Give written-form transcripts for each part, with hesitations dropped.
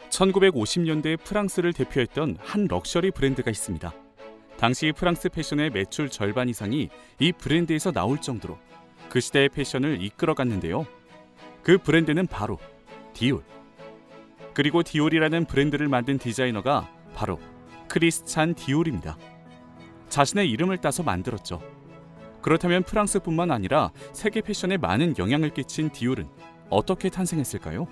1950년대 프랑스를 대표했던 한 럭셔리 브랜드가 있습니다. 당시 프랑스 패션의 매출 절반 이상이 이 브랜드에서 나올 정도로 그 시대의 패션을 이끌어갔는데요. 그 브랜드는 바로 디올. 그리고 디올이라는 브랜드를 만든 디자이너가 바로 크리스찬 디올입니다. 자신의 이름을 따서 만들었죠. 그렇다면 프랑스뿐만 아니라 세계 패션에 많은 영향을 끼친 디올은 어떻게 탄생했을까요?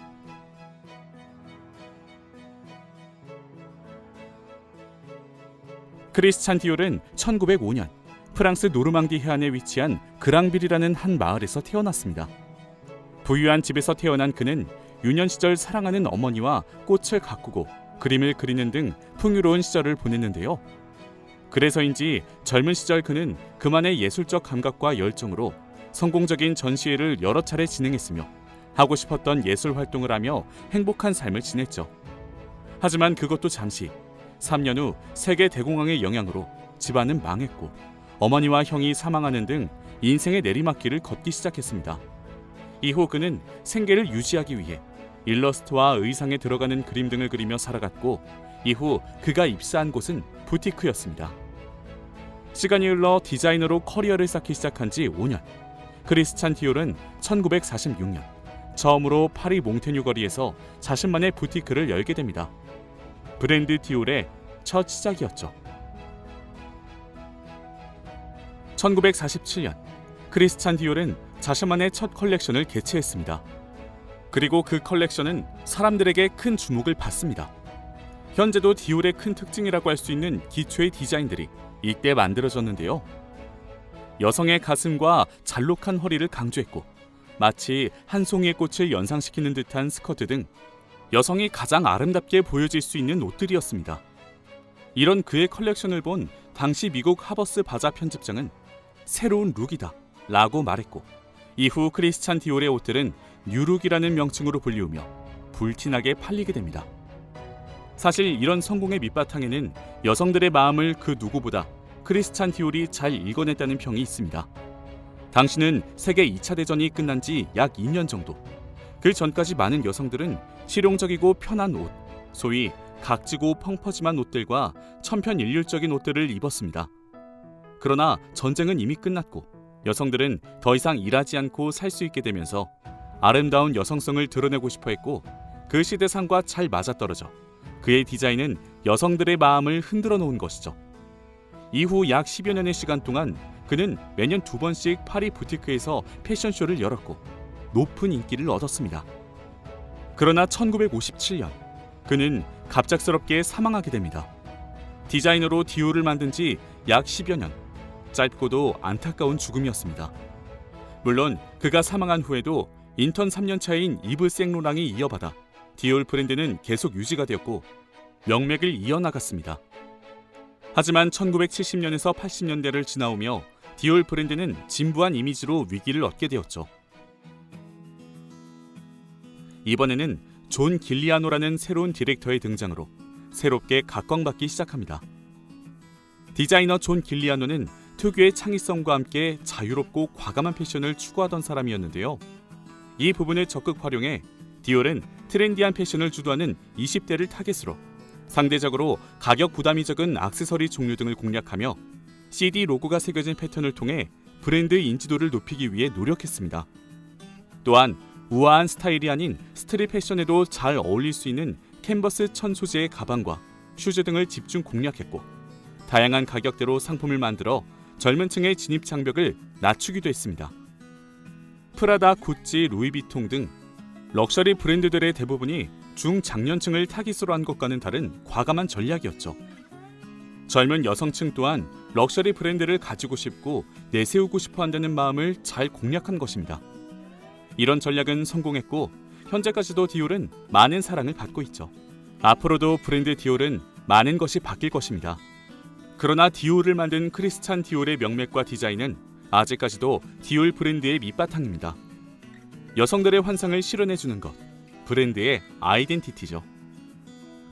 크리스찬 디올은 1905년 프랑스 노르망디 해안에 위치한 그랑빌이라는 한 마을에서 태어났습니다. 부유한 집에서 태어난 그는 유년 시절 사랑하는 어머니와 꽃을 가꾸고 그림을 그리는 등 풍요로운 시절을 보냈는데요. 그래서인지 젊은 시절 그는 그만의 예술적 감각과 열정으로 성공적인 전시회를 여러 차례 진행했으며 하고 싶었던 예술 활동을 하며 행복한 삶을 지냈죠. 하지만 그것도 잠시 3년 후 세계 대공황의 영향으로 집안은 망했고 어머니와 형이 사망하는 등 인생의 내리막길을 걷기 시작했습니다. 이후 그는 생계를 유지하기 위해 일러스트와 의상에 들어가는 그림 등을 그리며 살아갔고 이후 그가 입사한 곳은 부티크였습니다. 시간이 흘러 디자이너로 커리어를 쌓기 시작한 지 5년, 크리스찬 디올은 1946년 처음으로 파리 몽테뉴 거리에서 자신만의 부티크를 열게 됩니다. 브랜드 디올의 첫 시작이었죠. 1947년 크리스찬 디올은 자신만의 첫 컬렉션을 개최했습니다. 그리고 그 컬렉션은 사람들에게 큰 주목을 받습니다. 현재도 디올의 큰 특징이라고 할 수 있는 기초의 디자인들이 이때 만들어졌는데요. 여성의 가슴과 잘록한 허리를 강조했고 마치 한 송이의 꽃을 연상시키는 듯한 스커트 등 여성이 가장 아름답게 보여질 수 있는 옷들이었습니다. 이런 그의 컬렉션을 본 당시 미국 하버스 바자 편집장은 새로운 룩이다 라고 말했고 이후 크리스찬 디올의 옷들은 뉴룩이라는 명칭으로 불리우며 불티나게 팔리게 됩니다. 사실 이런 성공의 밑바탕에는 여성들의 마음을 그 누구보다 크리스찬 디올이 잘 읽어냈다는 평이 있습니다. 당시는 세계 2차 대전이 끝난 지 약 2년 정도. 그 전까지 많은 여성들은 실용적이고 편한 옷, 소위 각지고 펑퍼짐한 옷들과 천편일률적인 옷들을 입었습니다. 그러나 전쟁은 이미 끝났고 여성들은 더 이상 일하지 않고 살 수 있게 되면서 아름다운 여성성을 드러내고 싶어 했고 그 시대상과 잘 맞아떨어져 그의 디자인은 여성들의 마음을 흔들어 놓은 것이죠. 이후 약 10여 년의 시간 동안 그는 매년 2번씩 파리 부티크에서 패션쇼를 열었고 높은 인기를 얻었습니다. 그러나 1957년 그는 갑작스럽게 사망하게 됩니다. 디자이너로 디올을 만든 지 약 10여 년, 짧고도 안타까운 죽음이었습니다. 물론 그가 사망한 후에도 인턴 3년차인 이브 생로랑이 이어받아 디올 브랜드는 계속 유지가 되었고 명맥을 이어나갔습니다. 하지만 1970년에서 80년대를 지나오며 디올 브랜드는 진부한 이미지로 위기를 얻게 되었죠. 이번에는 존 길리아노라는 새로운 디렉터의 등장으로 새롭게 각광받기 시작합니다. 디자이너 존 길리아노는 특유의 창의성과 함께 자유롭고 과감한 패션을 추구하던 사람이었는데요. 이 부분을 적극 활용해 디올은 트렌디한 패션을 주도하는 20대를 타겟으로 상대적으로 가격 부담이 적은 액세서리 종류 등을 공략하며 CD 로고가 새겨진 패턴을 통해 브랜드 인지도를 높이기 위해 노력했습니다. 또한 우아한 스타일이 아닌 스트릿 패션에도 잘 어울릴 수 있는 캔버스 천 소재의 가방과 슈즈 등을 집중 공략했고 다양한 가격대로 상품을 만들어 젊은 층의 진입 장벽을 낮추기도 했습니다. 프라다, 구찌, 루이비통 등 럭셔리 브랜드들의 대부분이 중장년층을 타깃으로 한 것과는 다른 과감한 전략이었죠. 젊은 여성층 또한 럭셔리 브랜드를 가지고 싶고 내세우고 싶어 한다는 마음을 잘 공략한 것입니다. 이런 전략은 성공했고 현재까지도 디올은 많은 사랑을 받고 있죠. 앞으로도 브랜드 디올은 많은 것이 바뀔 것입니다. 그러나 디올을 만든 크리스찬 디올의 명맥과 디자인은 아직까지도 디올 브랜드의 밑바탕입니다. 여성들의 환상을 실현해주는 것, 브랜드의 아이덴티티죠.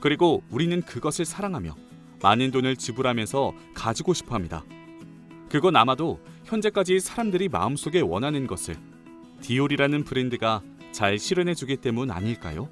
그리고 우리는 그것을 사랑하며 많은 돈을 지불하면서 가지고 싶어합니다. 그건 아마도 현재까지 사람들이 마음속에 원하는 것을 디올이라는 브랜드가 잘 실현해주기 때문 아닐까요?